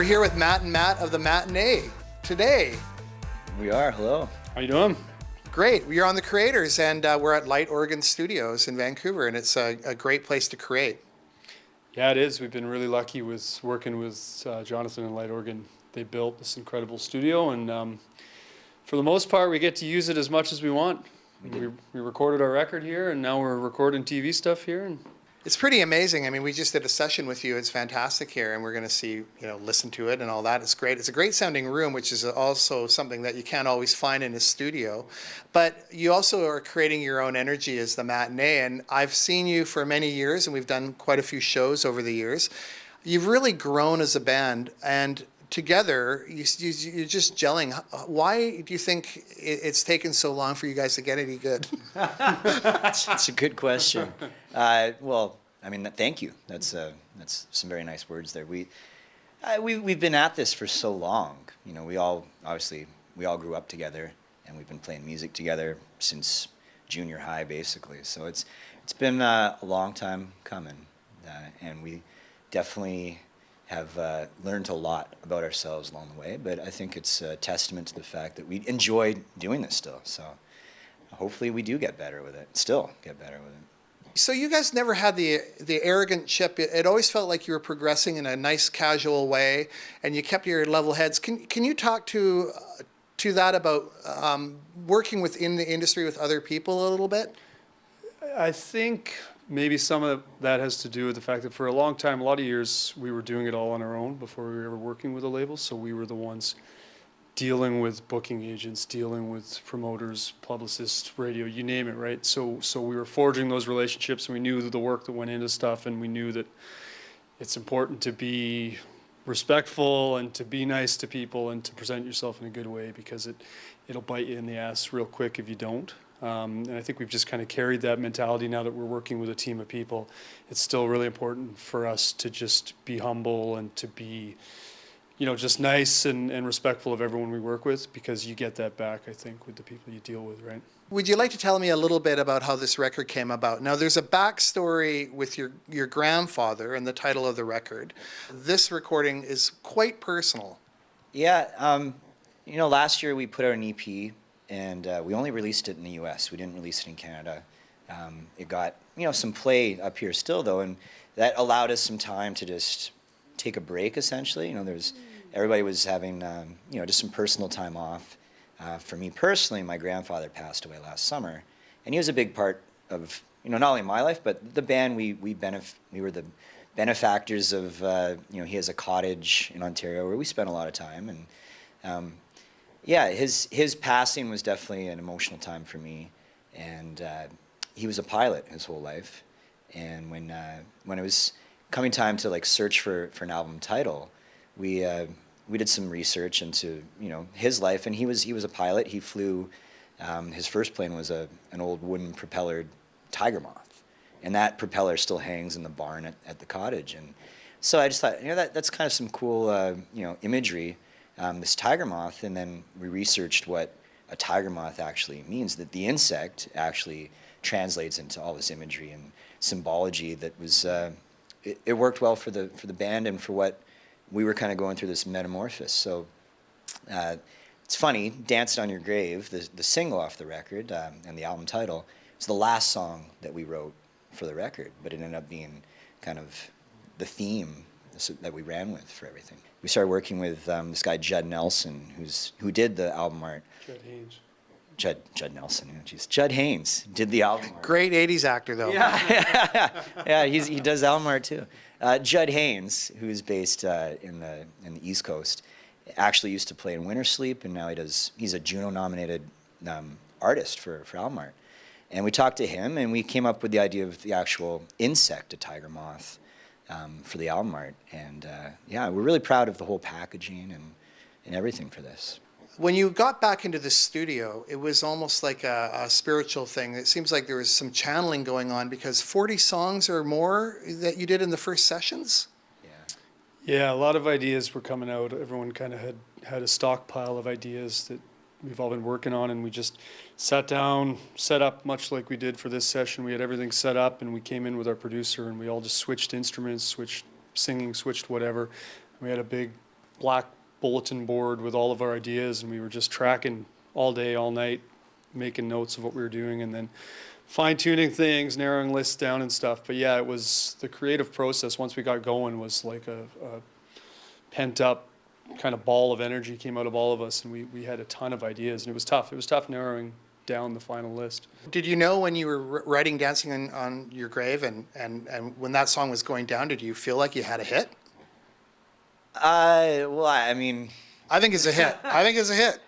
We're here with Matt and Matt of the Matinée today. We are. Hello. How you doing? Great. We're on the Creators, and we're at Light Organ Studios in Vancouver, and it's a great place to create. Yeah, it is. We've been really lucky with working with Jonathan and Light Organ. They built this incredible studio, and for the most part, we get to use it as much as we want. We recorded our record here, and now we're recording TV stuff here. And It's pretty amazing. I mean, we just did a session with you. It's fantastic here, and we're going to see, listen to it and all that. It's great. It's a great sounding room, which is also something that you can't always find in a studio. But you also are creating your own energy as the Matinée, and I've seen you for many years, and we've done quite a few shows over the years. You've really grown as a band, and together, you're just gelling. Why do you think it's taken so long for you guys to get any good? That's a good question. Well, I mean, thank you. That's some very nice words there. We've been at this for so long. We all grew up together, and we've been playing music together since junior high, basically. So it's been a long time coming, and we definitely have learned a lot about ourselves along the way, but I think it's a testament to the fact that we enjoy doing this still. So hopefully we do get better with it, still get better with it. So you guys never had the arrogant chip. It always felt like you were progressing in a nice, casual way, and you kept your level heads. Can you talk to that about working within the industry with other people a little bit? I think maybe some of that has to do with the fact that for a long time, a lot of years, we were doing it all on our own before we were ever working with a label. So we were the ones dealing with booking agents, dealing with promoters, publicists, radio, you name it, right? So we were forging those relationships, and we knew the work that went into stuff, and we knew that it's important to be respectful and to be nice to people and to present yourself in a good way, because it'll bite you in the ass real quick if you don't. And I think we've just kind of carried that mentality now that we're working with a team of people. It's still really important for us to just be humble and to be, just nice and respectful of everyone we work with, because you get that back, I think, with the people you deal with, right? Would you like to tell me a little bit about how this record came about? Now, there's a backstory with your grandfather and the title of the record. This recording is quite personal. Yeah, last year we put out an EP, and we only released it in the U.S. We didn't release it in Canada. It got, some play up here still, though, and that allowed us some time to just take a break, essentially. Everybody was having, just some personal time off. For me personally, my grandfather passed away last summer, and he was a big part of, not only my life, but the band. We were the benefactors of, he has a cottage in Ontario where we spent a lot of time, and yeah, his passing was definitely an emotional time for me, and he was a pilot his whole life, and when it was coming time to search for an album title, we did some research into his life, and he was a pilot. He flew, his first plane was an old wooden propellered Tiger Moth, and that propeller still hangs in the barn at the cottage, and so I just thought that's kind of some cool imagery. This tiger moth, and then we researched what a tiger moth actually means, that the insect actually translates into all this imagery and symbology that was, it worked well for the band and for what we were kind of going through, this metamorphosis. So it's funny, Danced on Your Grave, the single off the record, and the album title, is the last song that we wrote for the record, but it ended up being kind of the theme that we ran with for everything. We started working with this guy Judd Nelson, who did the album art. Judd Haynes. Judd Nelson, geez. Judd Haynes did the album art. Great 80s actor, though. Yeah, he does album art too. Judd Haynes, who's based in the East Coast, actually used to play in Winter Sleep, and now he's a Juno-nominated artist for album art. And we talked to him, and we came up with the idea of the actual insect, a tiger moth, for the album art. And yeah, we're really proud of the whole packaging and everything for this. When you got back into the studio, it was almost like a spiritual thing. It seems like there was some channeling going on, because 40 songs or more that you did in the first sessions? Yeah, a lot of ideas were coming out. Everyone kind of had a stockpile of ideas that we've all been working on, and we just sat down, set up much like we did for this session. We had everything set up, and we came in with our producer, and we all just switched instruments, switched singing, switched whatever. We had a big black bulletin board with all of our ideas, and we were just tracking all day, all night, making notes of what we were doing, and then fine-tuning things, narrowing lists down and stuff. But yeah, it was the creative process once we got going was like a pent-up kind of ball of energy came out of all of us, and we had a ton of ideas, and it was tough. It was tough narrowing down the final list. Did you know when you were writing Dancing on Your Grave and when that song was going down, did you feel like you had a hit? Well, I mean, I think it's a hit. I think it's a hit.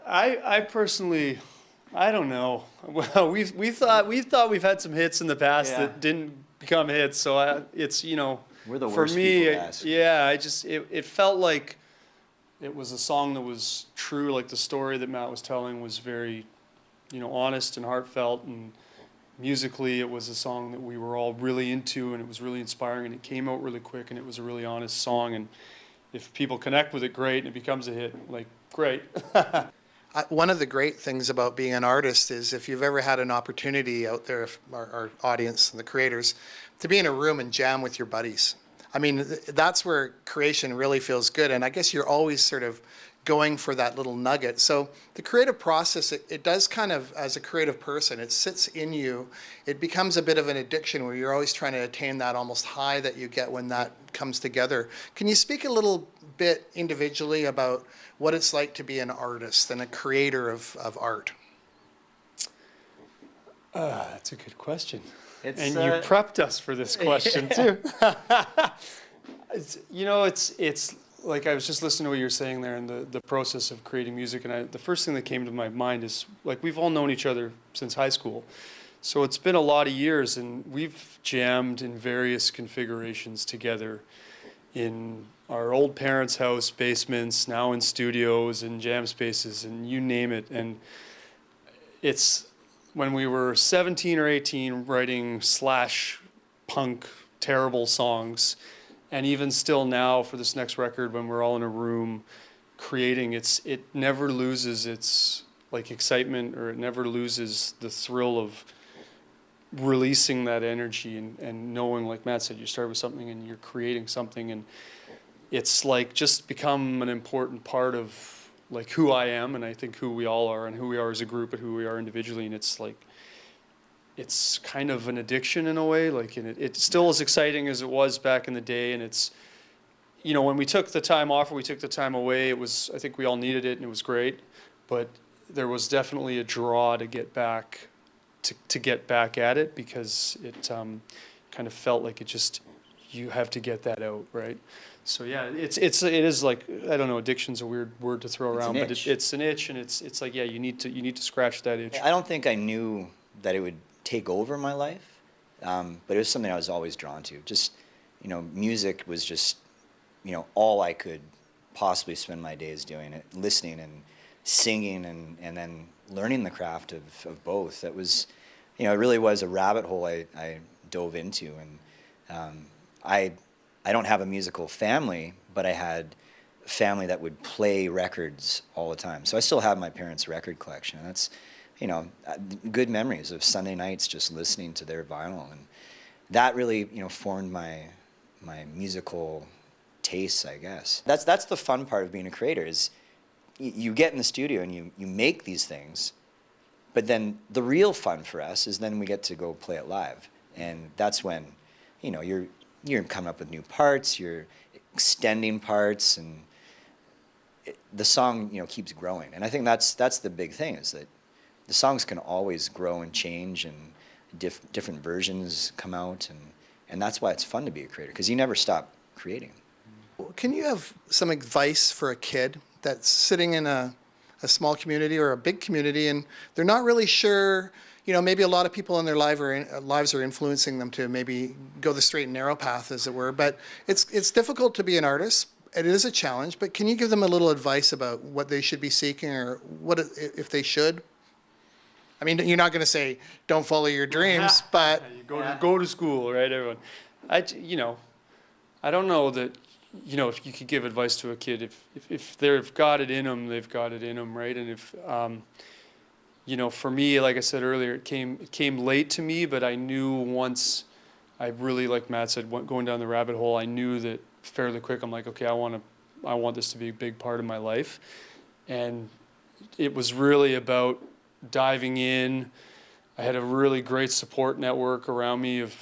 I personally, I don't know. Well, we thought we've had some hits in the past that didn't become hits. So it's we're the for worst me, people to ask. yeah. It felt like it was a song that was true. Like the story that Matt was telling was very, honest and heartfelt, and musically it was a song that we were all really into, and it was really inspiring, and it came out really quick, and it was a really honest song. And if people connect with it, great, and it becomes a hit, like great. One of the great things about being an artist is if you've ever had an opportunity out there, if our audience and the creators, to be in a room and jam with your buddies. I mean, that's where creation really feels good. And I guess you're always sort of going for that little nugget. So the creative process, it does kind of, as a creative person, it sits in you. It becomes a bit of an addiction where you're always trying to attain that almost high that you get when that comes together. Can you speak a little bit individually about what it's like to be an artist and a creator of art? That's a good question. It's, and you prepped us for this question too. It's like I was just listening to what you were saying there, and the process of creating music, and the first thing that came to my mind is, like, we've all known each other since high school, so it's been a lot of years, and we've jammed in various configurations together in our old parents' house basements, now in studios and jam spaces, and you name it. And it's when we were 17 or 18 writing slash punk terrible songs, and even still now for this next record when we're all in a room creating, it never loses its like excitement, or it never loses the thrill of releasing that energy and knowing, like Matt said, you start with something and you're creating something, and it's like just become an important part of like who I am, and I think who we all are, and who we are as a group, and who we are individually. And it's like, it's kind of an addiction in a way, like, and it's still as exciting as it was back in the day. And it's, when we took the time off or we took the time away, it was, I think we all needed it, and it was great, but there was definitely a draw to get back to get back at it, because it kind of felt like you have to get that out, right? So yeah, it is like, I don't know, addiction's a weird word to throw around, but it's an itch, and it's like, yeah, you need to scratch that itch. I don't think I knew that it would take over my life, but it was something I was always drawn to. Just, music was just, all I could possibly spend my days doing, it, listening and singing, and then learning the craft of both. That was, it really was a rabbit hole I dove into. And I don't have a musical family, but I had a family that would play records all the time. So I still have my parents' record collection. And that's, good memories of Sunday nights just listening to their vinyl. And that really, formed my musical tastes, I guess. That's the fun part of being a creator, is you get in the studio and you make these things, but then the real fun for us is then we get to go play it live. And that's when, you're coming up with new parts, you're extending parts, and the song, keeps growing. And I think that's the big thing, is that the songs can always grow and change, and different versions come out, and that's why it's fun to be a creator, because you never stop creating. Can you have some advice for a kid that's sitting in a small community or a big community, and they're not really sure, maybe a lot of people in their lives are influencing them to maybe go the straight and narrow path, as it were, but it's difficult to be an artist. It is a challenge, but can you give them a little advice about what they should be seeking, or what if they should? I mean, you're not going to say don't follow your dreams, but you go to school, right, everyone? I don't know that, if you could give advice to a kid, if they've got it in them, they've got it in them, right? And if for me, like I said earlier, it came late to me, but I knew once I really, like Matt said, going down the rabbit hole, I knew that fairly quick. I'm like, okay, I want to I want this to be a big part of my life. And it was really about diving in. I had a really great support network around me of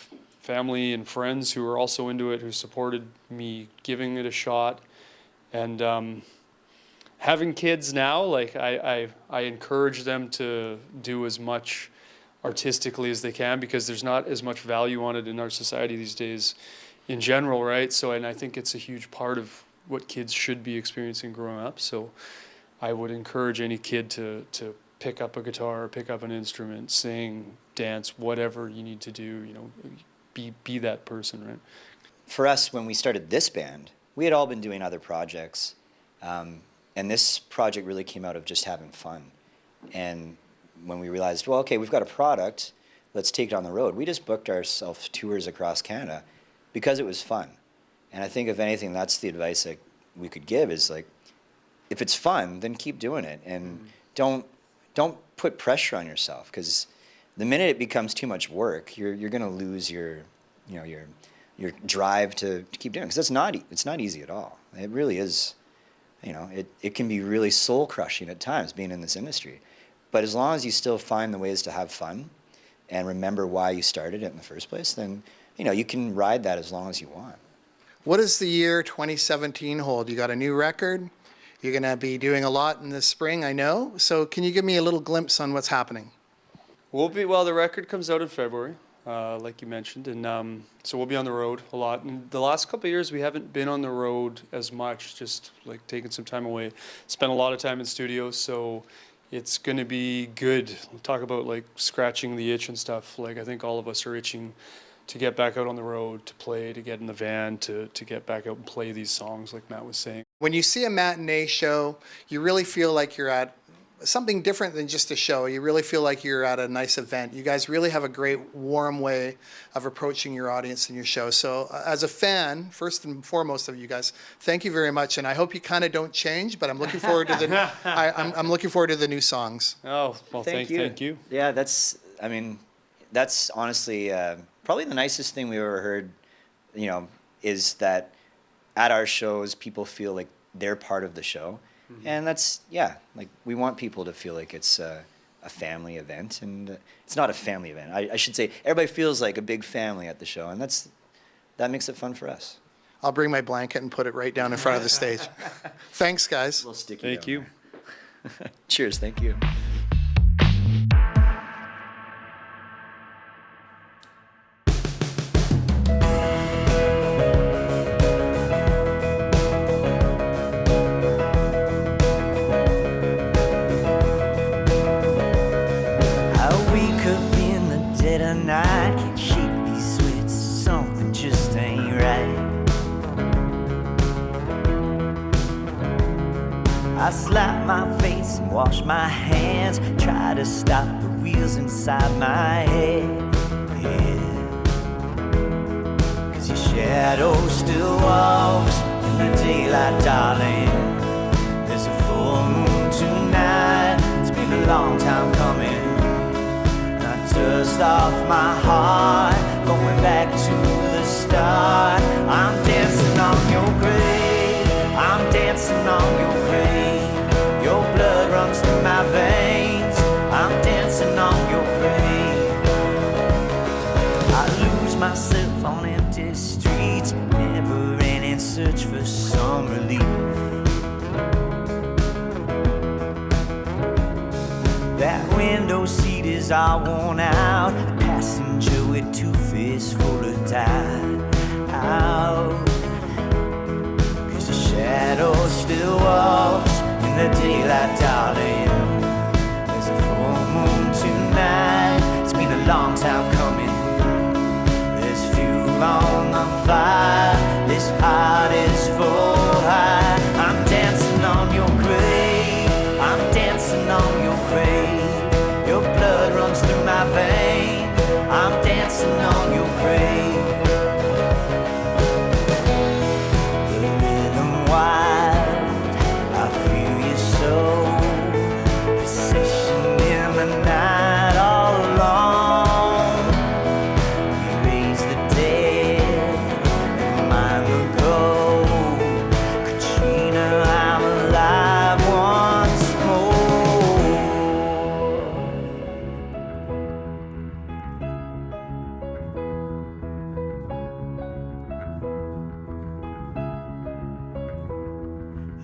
family and friends who were also into it, who supported me giving it a shot. And having kids now, like I encourage them to do as much artistically as they can, because there's not as much value on it in our society these days in general, right? So, and I think it's a huge part of what kids should be experiencing growing up. So I would encourage any kid to pick up a guitar, pick up an instrument, sing, dance, whatever you need to do, you know, be that person, right? For us, when we started this band, we had all been doing other projects, and this project really came out of just having fun. And when we realized, well, okay, we've got a product, let's take it on the road, we just booked ourselves tours across Canada because it was fun. And I think, if anything, that's the advice that we could give is, like, if it's fun, then keep doing it, and don't put pressure on yourself, because the minute it becomes too much work, you're going to lose your drive to keep doing it, because it's not easy at all. It really is. You know, it can be really soul crushing at times being in this industry, but as long as you still find the ways to have fun and remember why you started it in the first place, then, you know, you can ride that as long as you want. What does the year 2017 hold? You got a new record. You're going to be doing a lot in the spring, I know. So can you give me a little glimpse on what's happening? Well, the record comes out in February, like you mentioned, and so we'll be on the road a lot. And the last couple of years, we haven't been on the road as much, just like taking some time away. Spent a lot of time in studio, so it's going to be good. We'll talk about like scratching the itch and stuff. Like, I think all of us are itching to get back out on the road, to play, to get in the van, to get back out and play these songs, like Matt was saying. When you see a matinee show, you really feel like you're at something different than just a show. You really feel like you're at a nice event. You guys really have a great, warm way of approaching your audience in your show. So as a fan, first and foremost of you guys, thank you very much. And I hope you kind of don't change, but I'm looking forward to the I'm looking forward to the new songs. Oh, well, thank you. Yeah, that's honestly probably the nicest thing we've ever heard, you know, is that at our shows, people feel like they're part of the show. Mm-hmm. And that's, yeah, like, we want people to feel like it's a family event, and it's not a family event. I should say everybody feels like a big family at the show, and that makes it fun for us. I'll bring my blanket and put it right down in front of the stage. Thanks, guys. A little sticky. Thank you. Cheers, thank you. I slap my face and wash my hands, try to stop the wheels inside my head, yeah. 'Cause your shadow still walks in the daylight, darling. There's a full moon tonight, it's been a long time coming. I dust off my heart, going back to the start. I'm dancing on your grave, I'm dancing on your grave. Your blood runs through my veins, I'm dancing on your grave. I lose myself on empty streets, never ran in search for some relief. That window seat is all worn out, a passenger with 2 fists full of doubt. Cause the shadow still walks in the daylight, darling. There's a full moon tonight, it's been a long time coming. There's fuel on the fire, this heart is full high. I'm dancing on your grave, I'm dancing on your grave. Your blood runs through my veins, I'm dancing on your grave. The rhythm wild, I feel you so. Procession in the night all alone.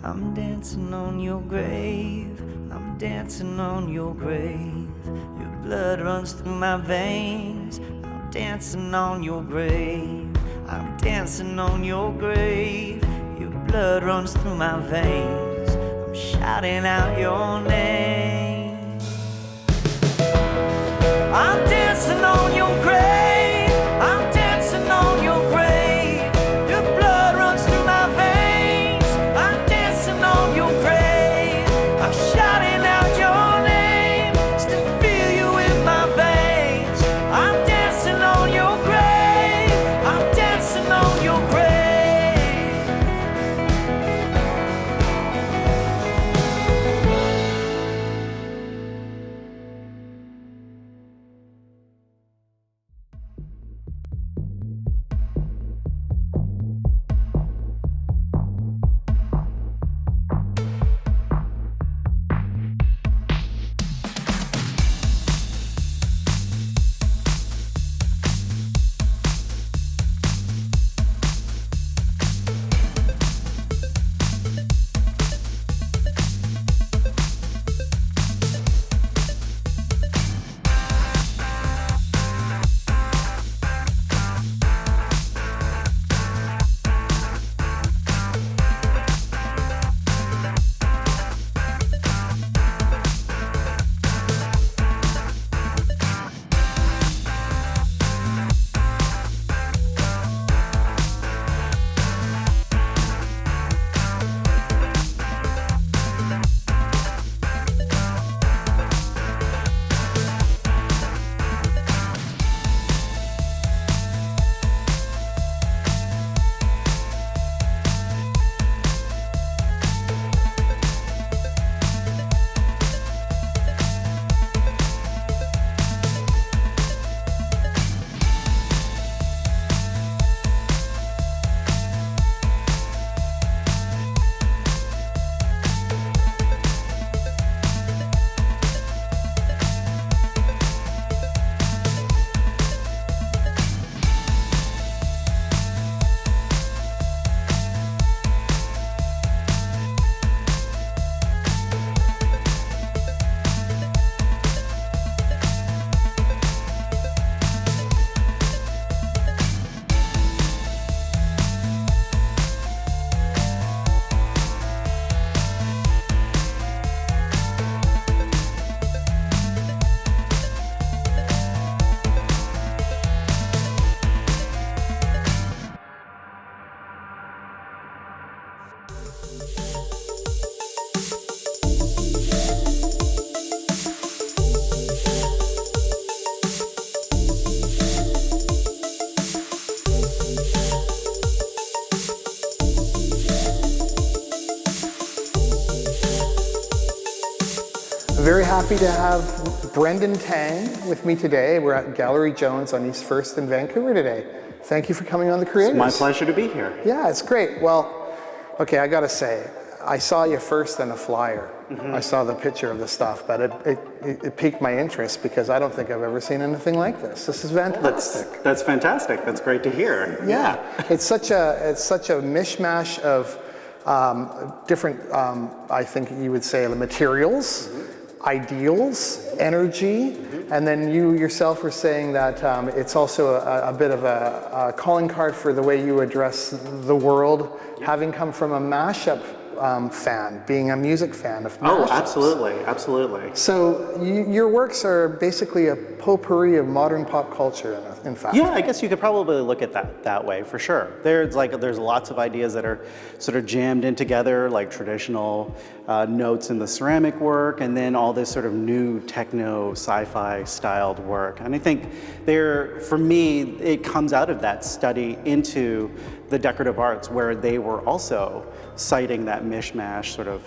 I'm dancing on your grave. I'm dancing on your grave. Your blood runs through my veins. I'm dancing on your grave. I'm dancing on your grave. Your blood runs through my veins. I'm shouting out your name. I'm dancing on your grave. I'm dancing on your grave. Your blood runs through my veins. I'm dancing on your grave. I'm shouting out your name. Still feel you in my veins. I'm dancing on your grave. I'm dancing on your grave. Very happy to have Brendan Tang with me today. We're at Gallery Jones on East 1st in Vancouver today. Thank you for coming on The Creators. It's my pleasure to be here. Yeah, it's great. Well, okay, I gotta say, I saw you first in a flyer. I saw the picture of the stuff, but it piqued my interest because I don't think I've ever seen anything like this. This is fantastic. That's fantastic. That's great to hear. Yeah, it's such a mishmash of different, I think you would say, the materials, ideals, energy, and then you yourself were saying that it's also a bit of a calling card for the way you address the world, having come from a mashup fan, being a music fan of mashups. Oh, absolutely, absolutely. So your works are basically a potpourri of modern pop culture, in fact. Yeah, I guess you could probably look at that way for sure. There's lots of ideas that are sort of jammed in together, like traditional notes in the ceramic work, and then all this sort of new techno, sci-fi styled work. And I think for me, it comes out of that study into the decorative arts, where they were also citing that mishmash sort of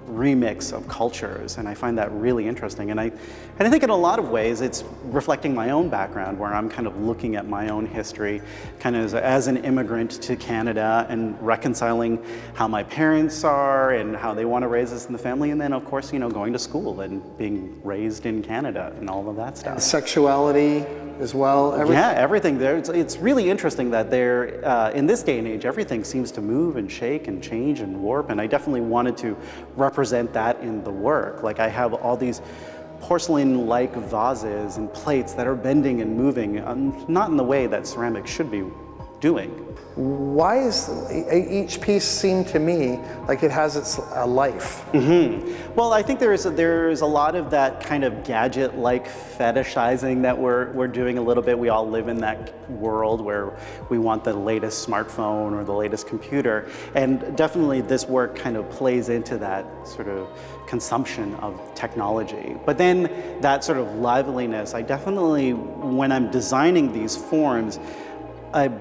remix of cultures, and I find that really interesting. And I think in a lot of ways it's reflecting my own background, where I'm kind of looking at my own history, kind of as an immigrant to Canada, and reconciling how my parents are and how they want to raise us in the family, and then of course, you know, going to school and being raised in Canada and all of that stuff. Sexuality as well. Everything. Yeah, everything there. It's really interesting that there, in this day and age, everything seems to move and shake and change and warp, and I definitely wanted to represent that in the work. Like I have all these porcelain-like vases and plates that are bending and moving, not in the way that ceramics should be doing. Why is each piece seem to me like it has its life? Well, I think there's a lot of that kind of gadget-like fetishizing that we're doing a little bit. We all live in that world where we want the latest smartphone or the latest computer, and definitely this work kind of plays into that sort of consumption of technology. But then that sort of liveliness, I definitely, when I'm designing these forms,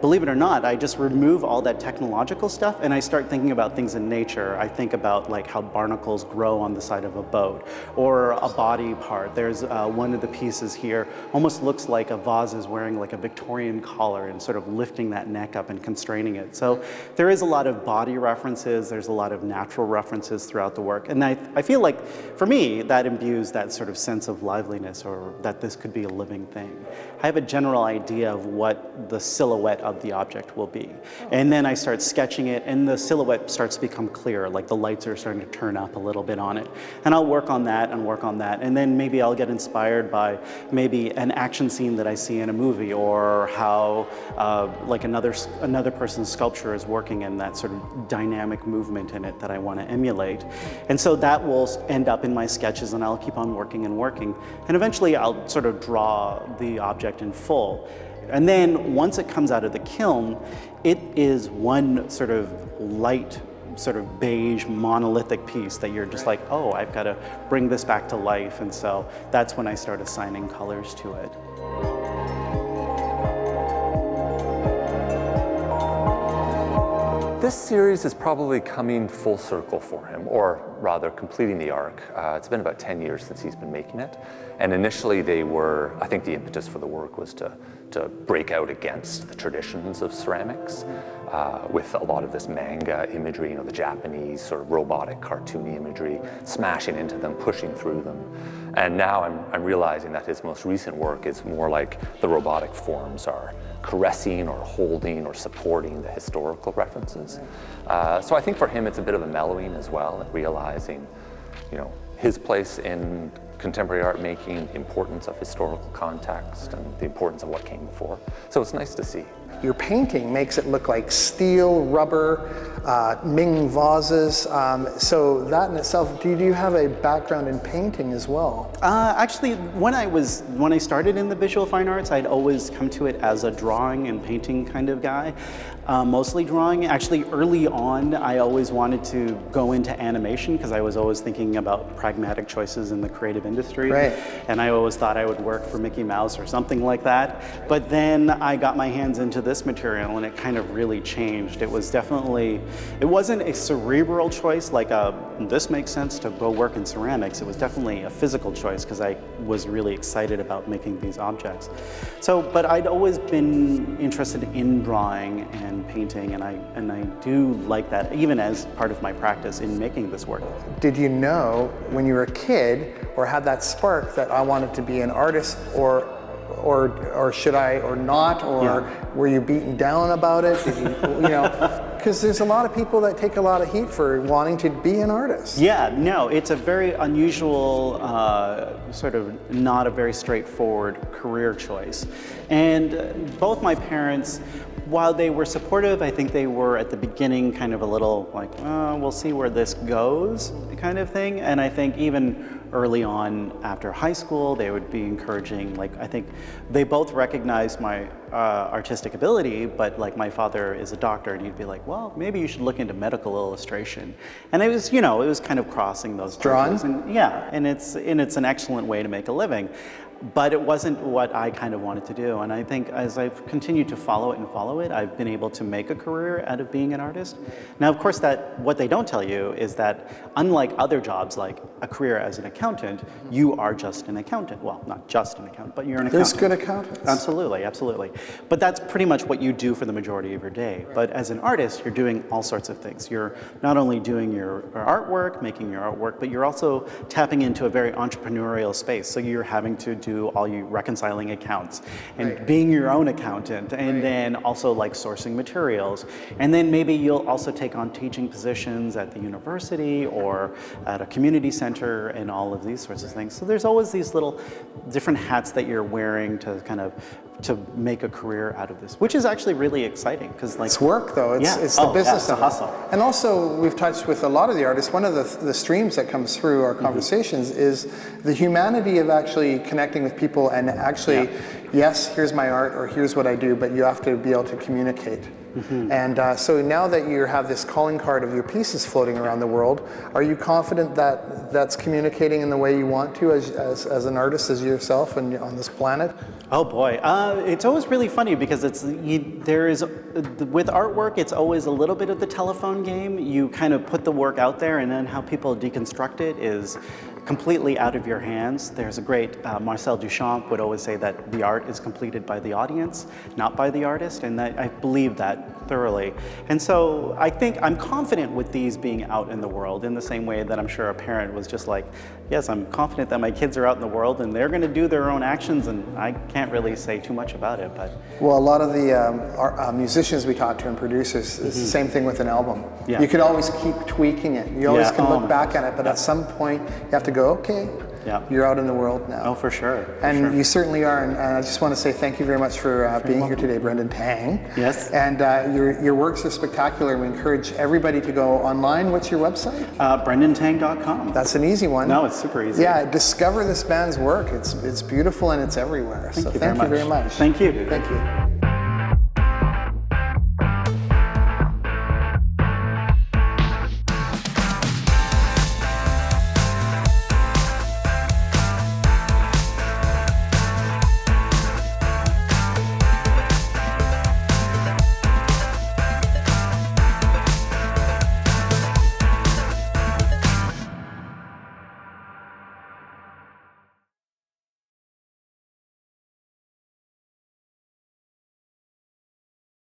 believe it or not, I just remove all that technological stuff and I start thinking about things in nature. I think about like how barnacles grow on the side of a boat, or a body part. There's one of the pieces here, almost looks like a vase is wearing like a Victorian collar and sort of lifting that neck up and constraining it. So there is a lot of body references, there's a lot of natural references throughout the work. And I feel like, for me, that imbues that sort of sense of liveliness, or that this could be a living thing. I have a general idea of what the silhouette of the object will be. And then I start sketching it, and the silhouette starts to become clearer, like the lights are starting to turn up a little bit on it. And I'll work on that and work on that, and then maybe I'll get inspired by maybe an action scene that I see in a movie, or how like another person's sculpture is working in that sort of dynamic movement in it that I want to emulate. And so that will end up in my sketches, and I'll keep on working and working. And eventually I'll sort of draw the object in full. And then once it comes out of the kiln, it is one sort of light, sort of beige, monolithic piece that you're just like, oh, I've got to bring this back to life. And so that's when I start assigning colors to it. This series is probably coming full circle for him, or rather completing the arc. It's been about 10 years since he's been making it. And initially I think the impetus for the work was to break out against the traditions of ceramics with a lot of this manga imagery, you know, the Japanese sort of robotic cartoony imagery, smashing into them, pushing through them. And now I'm realizing that his most recent work is more like the robotic forms are caressing or holding or supporting the historical references. So I think for him it's a bit of a mellowing as well, and realizing, you know, his place in contemporary art making, the importance of historical context, and the importance of what came before. So it's nice to see. Your painting makes it look like steel, rubber, Ming vases. So that in itself, do you have a background in painting as well? Actually, when I started in the visual fine arts, I'd always come to it as a drawing and painting kind of guy. Mostly drawing. Actually, early on, I always wanted to go into animation because I was always thinking about pragmatic choices in the creative industry. Right. And I always thought I would work for Mickey Mouse or something like that. But then I got my hands into this material and it kind of really changed. It was definitely, it wasn't a cerebral choice like this makes sense to go work in ceramics. It was definitely a physical choice because I was really excited about making these objects. So, but I'd always been interested in drawing and painting, and I do like that even as part of my practice in making this work. Did you know when you were a kid, or had that spark that I wanted to be an artist, or should I or not, or were you beaten down about it? Did you know? Because there's a lot of people that take a lot of heat for wanting to be an artist. Yeah, no, it's a very unusual, sort of not a very straightforward career choice. And both my parents, while they were supportive, I think they were at the beginning kind of a little like, we'll see where this goes kind of thing. And I think even early on after high school, they would be encouraging, like, I think they both recognized my artistic ability, but like my father is a doctor and he'd be like, well, maybe you should look into medical illustration. And it was, you know, it was kind of crossing those bridges. Drawing? And yeah, and it's an excellent way to make a living. But it wasn't what I kind of wanted to do. And I think as I've continued to follow it, I've been able to make a career out of being an artist. Now, of course, what they don't tell you is that unlike other jobs, like a career as an accountant, you are just an accountant. Well, not just an accountant, but you're an accountant. There's good accountants. Absolutely, absolutely. But that's pretty much what you do for the majority of your day. But as an artist, you're doing all sorts of things. You're not only doing your artwork, making your artwork, but you're also tapping into a very entrepreneurial space. So you're having to do all you reconciling accounts and being your own accountant, and then also like sourcing materials. And then maybe you'll also take on teaching positions at the university or at a community center and all of these sorts of things. So there's always these little different hats that you're wearing to kind of to make a career out of this, which is actually really exciting because like It's work though, it's the business it's a of it. hustle. And also we've touched with a lot of the artists, one of the streams that comes through our conversations is the humanity of actually connecting with people and actually, yes, here's my art or here's what I do, but you have to be able to communicate. And so now that you have this calling card of your pieces floating around the world, are you confident that that's communicating in the way you want to as an artist, as yourself and on this planet? Oh boy, it's always really funny because with artwork, it's always a little bit of the telephone game. You kind of put the work out there, and then how people deconstruct it is completely out of your hands. There's a great, Marcel Duchamp would always say that the art is completed by the audience, not by the artist, and I believe that thoroughly. And so I think I'm confident with these being out in the world in the same way that I'm sure a parent was just like, yes, I'm confident that my kids are out in the world and they're going to do their own actions, and I can't really say too much about it. But Well, a lot of the musicians we talk to and producers, it's the same thing with an album. Yeah. You could always keep tweaking it. You always can look my back at it, but at some point you have to go, okay, you're out in the world now. Oh, for sure. And you certainly are, and I just want to say thank you very much for being here today, Brendan Tang. Yes. And your works are spectacular. We encourage everybody to go online. What's your website? BrendanTang.com. That's an easy one. No, it's super easy. Yeah, discover this band's work. It's beautiful and it's everywhere. Thank you thank you very much. Thank you. Thank you.